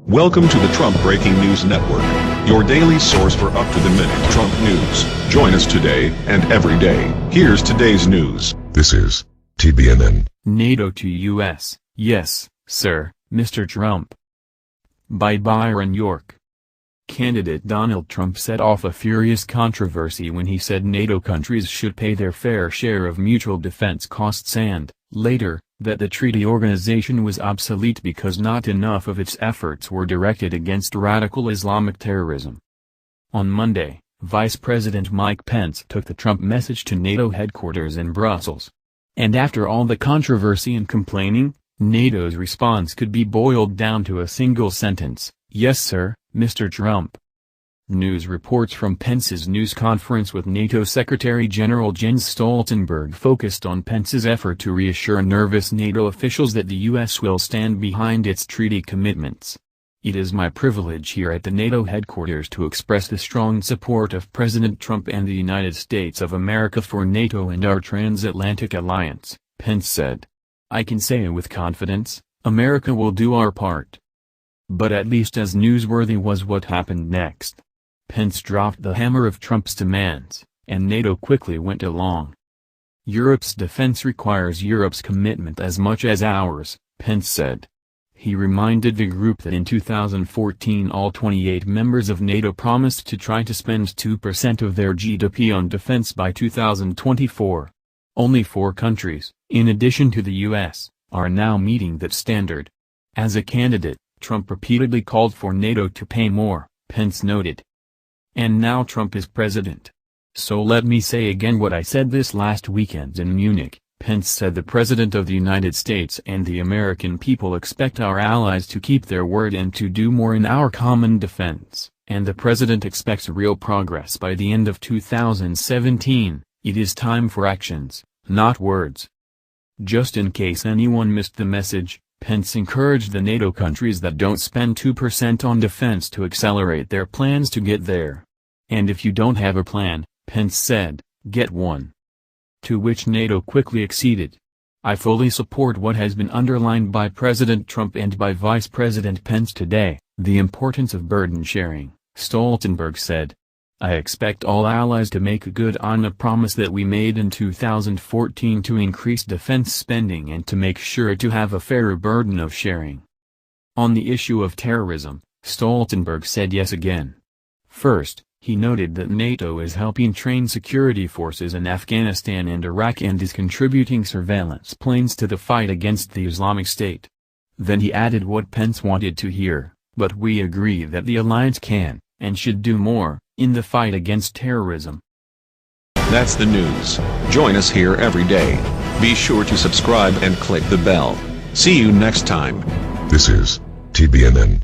Welcome to the Trump Breaking News Network, your daily source for up-to-the-minute Trump news. Join us today and every day. Here's today's news. This is TBNN. NATO to U.S., yes, sir, Mr. Trump. By Byron York. Candidate Donald Trump set off a furious controversy when he said NATO countries should pay their fair share of mutual defense costs and, later, that the treaty organization was obsolete because not enough of its efforts were directed against radical Islamic terrorism. On Monday, Vice President Mike Pence took the Trump message to NATO headquarters in Brussels. And after all the controversy and complaining, NATO's response could be boiled down to a single sentence: yes sir, Mr. Trump. News reports from Pence's news conference with NATO Secretary General Jens Stoltenberg focused on Pence's effort to reassure nervous NATO officials that the U.S. will stand behind its treaty commitments. It is my privilege here at the NATO headquarters to express the strong support of President Trump and the United States of America for NATO and our transatlantic alliance, Pence said. I can say with confidence, America will do our part. But at least as newsworthy was what happened next. Pence dropped the hammer of Trump's demands, and NATO quickly went along. Europe's defense requires Europe's commitment as much as ours, Pence said. He reminded the group that in 2014 all 28 members of NATO promised to try to spend 2% of their GDP on defense by 2024. Only 4 countries, in addition to the U.S., are now meeting that standard. As a candidate, Trump repeatedly called for NATO to pay more, Pence noted. And now Trump is president. So let me say again what I said this last weekend in Munich, Pence said. The President of the United States and the American people expect our allies to keep their word and to do more in our common defense, and the President expects real progress by the end of 2017. It is time for actions, not words. Just in case anyone missed the message, Pence encouraged the NATO countries that don't spend 2% on defense to accelerate their plans to get there. And if you don't have a plan, Pence said, get one. To which NATO quickly acceded. I fully support what has been underlined by President Trump and by Vice President Pence today, the importance of burden sharing, Stoltenberg said. I expect all allies to make good on the promise that we made in 2014 to increase defense spending and to make sure to have a fairer burden of sharing. On the issue of terrorism, Stoltenberg said yes again. First, he noted that NATO is helping train security forces in Afghanistan and Iraq and is contributing surveillance planes to the fight against the Islamic State. Then he added what Pence wanted to hear, but we agree that the alliance can, and should do more, in the fight against terrorism. That's the news. Join us here every day. Be sure to subscribe and click the bell. See you next time. This is TBNN.